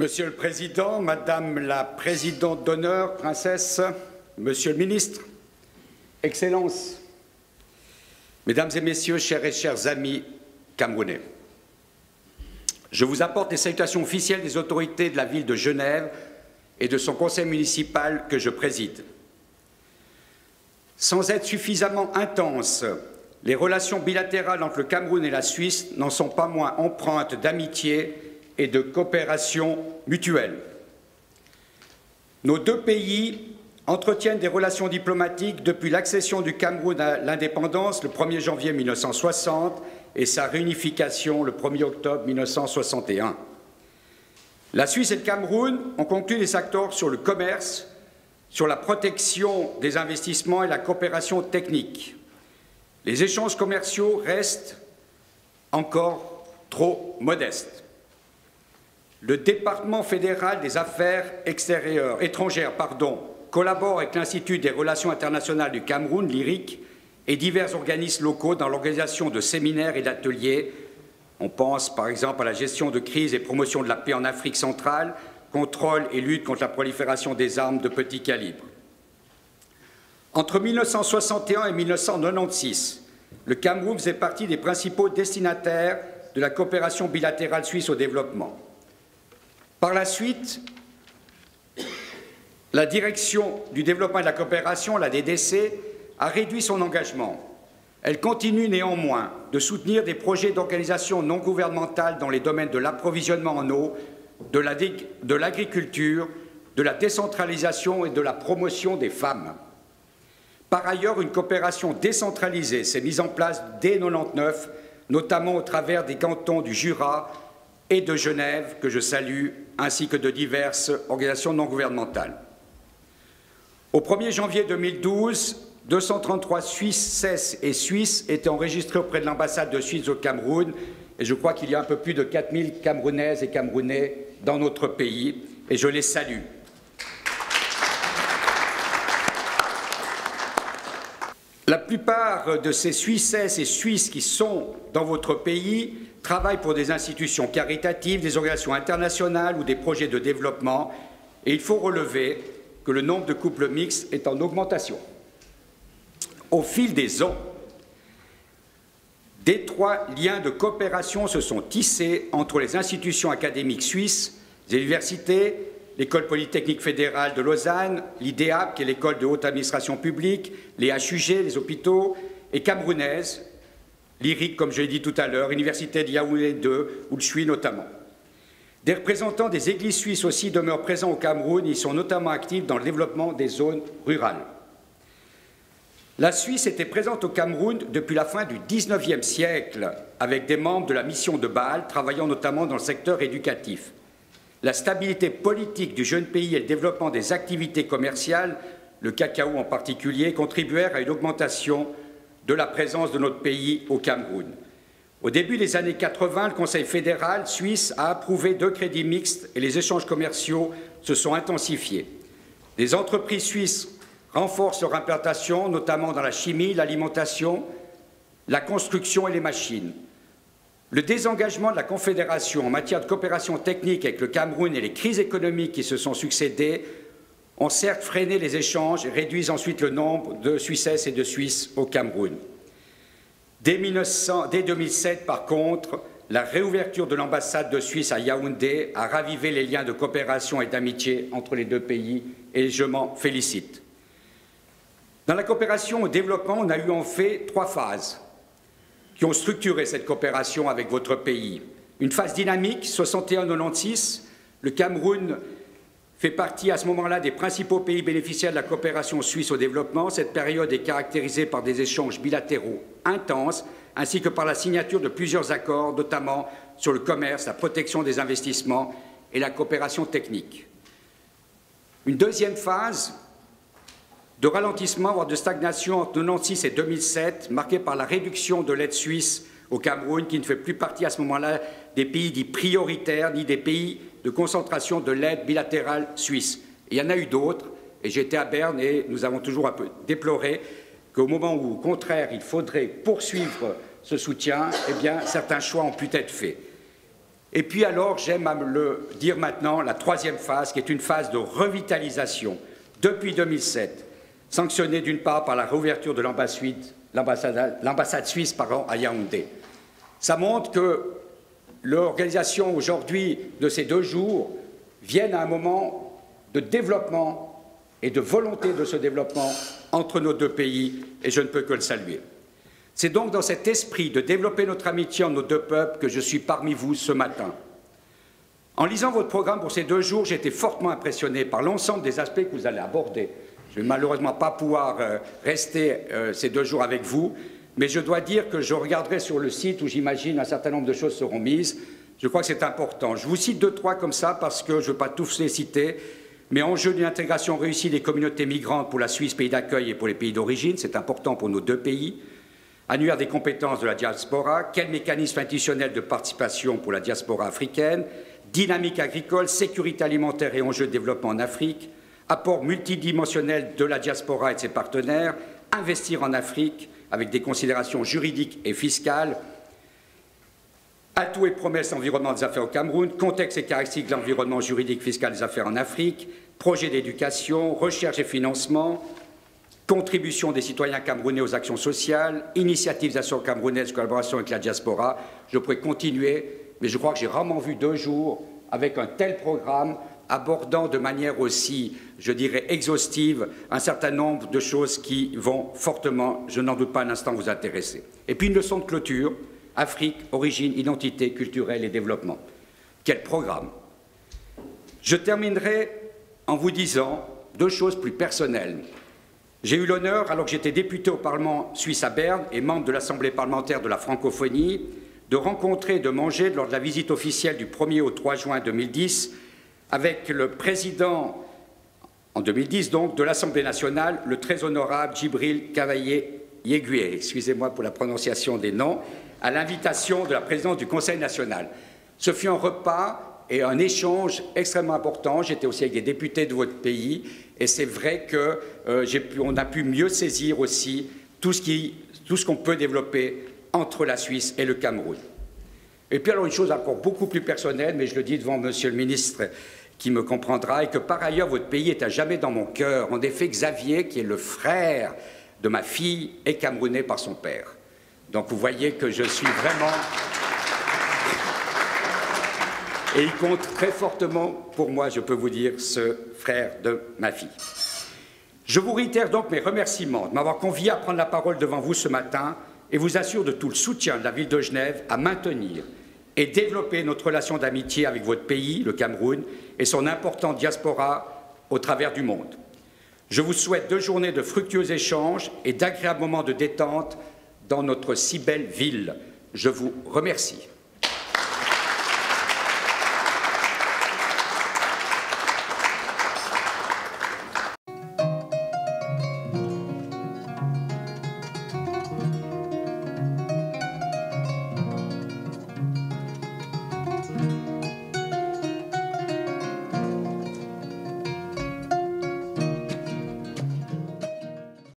Monsieur le Président, Madame la Présidente d'honneur, Princesse, Monsieur le Ministre, Excellences, Mesdames et Messieurs, chers amis camerounais, je vous apporte les salutations officielles des autorités de la ville de Genève et de son conseil municipal que je préside. Sans être suffisamment intenses, les relations bilatérales entre le Cameroun et la Suisse n'en sont pas moins empreintes d'amitié et de coopération mutuelle. Nos deux pays entretiennent des relations diplomatiques depuis l'accession du Cameroun à l'indépendance le 1er janvier 1960 et sa réunification le 1er octobre 1961. La Suisse et le Cameroun ont conclu des accords sur le commerce, sur la protection des investissements et la coopération technique. Les échanges commerciaux restent encore trop modestes. Le département fédéral des affaires étrangères collabore avec l'Institut des relations internationales du Cameroun, l'IRIC, et divers organismes locaux dans l'organisation de séminaires et d'ateliers. On pense par exemple à la gestion de crise et promotion de la paix en Afrique centrale, contrôle et lutte contre la prolifération des armes de petit calibre. Entre 1961 et 1996, le Cameroun faisait partie des principaux destinataires de la coopération bilatérale suisse au développement. Par la suite, la Direction du développement et de la coopération, la DDC, a réduit son engagement. Elle continue néanmoins de soutenir des projets d'organisation non gouvernementale dans les domaines de l'approvisionnement en eau, de l'agriculture, de la décentralisation et de la promotion des femmes. Par ailleurs, une coopération décentralisée s'est mise en place dès 1999, notamment au travers des cantons du Jura et de Genève, que je salue, ainsi que de diverses organisations non gouvernementales. Au 1er janvier 2012, 233 Suisses et Suisses étaient enregistrés auprès de l'ambassade de Suisse au Cameroun, et je crois qu'il y a un peu plus de 4000 Camerounaises et Camerounais dans notre pays, et je les salue. La plupart de ces Suissesses et Suisses qui sont dans votre pays travaillent pour des institutions caritatives, des organisations internationales ou des projets de développement, et il faut relever que le nombre de couples mixtes est en augmentation. Au fil des ans, d'étroits liens de coopération se sont tissés entre les institutions académiques suisses, les universités, l'École polytechnique fédérale de Lausanne, l'IDEAP, qui est l'école de haute administration publique, les HUG, les hôpitaux, et camerounaises, l'IRIC, comme je l'ai dit tout à l'heure, l'Université de Yaoundé 2, où je suis notamment. Des représentants des églises suisses aussi demeurent présents au Cameroun, ils sont notamment actifs dans le développement des zones rurales. La Suisse était présente au Cameroun depuis la fin du XIXe siècle, avec des membres de la mission de Bâle, travaillant notamment dans le secteur éducatif. La stabilité politique du jeune pays et le développement des activités commerciales, le cacao en particulier, contribuèrent à une augmentation de la présence de notre pays au Cameroun. Au début des années 80, le Conseil fédéral suisse a approuvé 2 crédits mixtes et les échanges commerciaux se sont intensifiés. Les entreprises suisses renforcent leur implantation, notamment dans la chimie, l'alimentation, la construction et les machines. Le désengagement de la Confédération en matière de coopération technique avec le Cameroun et les crises économiques qui se sont succédées ont certes freiné les échanges et réduisent ensuite le nombre de Suissesses et de Suisses au Cameroun. Dès 2007, par contre, la réouverture de l'ambassade de Suisse à Yaoundé a ravivé les liens de coopération et d'amitié entre les deux pays et je m'en félicite. Dans la coopération au développement, on a eu en fait 3 phases qui ont structuré cette coopération avec votre pays. Une phase dynamique, 61-96, le Cameroun fait partie à ce moment-là des principaux pays bénéficiaires de la coopération suisse au développement. Cette période est caractérisée par des échanges bilatéraux intenses, ainsi que par la signature de plusieurs accords, notamment sur le commerce, la protection des investissements et la coopération technique. Une deuxième phase de ralentissement, voire de stagnation entre 1996 et 2007, marquée par la réduction de l'aide suisse au Cameroun, qui ne fait plus partie à ce moment-là des pays dits prioritaires, ni des pays de concentration de l'aide bilatérale suisse. Et il y en a eu d'autres, et j'étais à Berne, et nous avons toujours un peu déploré qu'au moment où, au contraire, il faudrait poursuivre ce soutien, eh bien, certains choix ont pu être faits. Et puis alors, j'aime à le dire maintenant, la troisième phase, qui est une phase de revitalisation depuis 2007, sanctionnée d'une part par la réouverture de l'ambassade suisse à Yaoundé. Ça montre que l'organisation aujourd'hui de ces 2 jours vient à un moment de développement et de volonté de ce développement entre nos 2 pays, et je ne peux que le saluer. C'est donc dans cet esprit de développer notre amitié entre nos 2 peuples que je suis parmi vous ce matin. En lisant votre programme pour ces 2 jours, j'ai été fortement impressionné par l'ensemble des aspects que vous allez aborder. Je ne vais malheureusement pas pouvoir rester ces 2 jours avec vous, mais je dois dire que je regarderai sur le site où j'imagine un certain nombre de choses seront mises. Je crois que c'est important. Je vous cite 2-3 comme ça parce que je ne veux pas tous les citer, mais enjeu d'une intégration réussie des communautés migrantes pour la Suisse, pays d'accueil, et pour les pays d'origine, c'est important pour nos 2 pays. Annuaire des compétences de la diaspora, quel mécanisme institutionnel de participation pour la diaspora africaine, dynamique agricole, sécurité alimentaire et enjeux de développement en Afrique, apport multidimensionnel de la diaspora et de ses partenaires, investir en Afrique avec des considérations juridiques et fiscales, atouts et promesses environnement des affaires au Cameroun, contexte et caractéristiques de l'environnement juridique fiscal des affaires en Afrique, projet d'éducation, recherche et financement, contribution des citoyens camerounais aux actions sociales, initiatives d'actions camerounaises, collaboration avec la diaspora. Je pourrais continuer, mais je crois que j'ai rarement vu 2 jours avec un tel programme abordant de manière aussi, je dirais, exhaustive un certain nombre de choses qui vont fortement, je n'en doute pas un instant, vous intéresser. Et puis une leçon de clôture, Afrique, origine, identité culturelle et développement. Quel programme! Je terminerai en vous disant 2 choses plus personnelles. J'ai eu l'honneur, alors que j'étais député au Parlement suisse à Berne et membre de l'Assemblée parlementaire de la francophonie, de rencontrer et de manger lors de la visite officielle du 1er au 3 juin 2010 avec le président, en 2010 donc, de l'Assemblée nationale, le très honorable Djibril Cavaillé-Yegué, excusez-moi pour la prononciation des noms, à l'invitation de la présidence du Conseil national. Ce fut un repas et un échange extrêmement important. J'étais aussi avec des députés de votre pays et c'est vrai qu'on a pu mieux saisir aussi tout ce qu'on peut développer entre la Suisse et le Cameroun. Et puis alors une chose encore beaucoup plus personnelle, mais je le dis devant Monsieur le ministre qui me comprendra, et que par ailleurs votre pays est à jamais dans mon cœur. En effet, Xavier, qui est le frère de ma fille, est camerounais par son père. Donc vous voyez que je suis vraiment... Et il compte très fortement pour moi, je peux vous dire, ce frère de ma fille. Je vous réitère donc mes remerciements de m'avoir convié à prendre la parole devant vous ce matin et vous assure de tout le soutien de la ville de Genève à maintenir et développer notre relation d'amitié avec votre pays, le Cameroun, et son importante diaspora au travers du monde. Je vous souhaite 2 journées de fructueux échanges et d'agréables moments de détente dans notre si belle ville. Je vous remercie.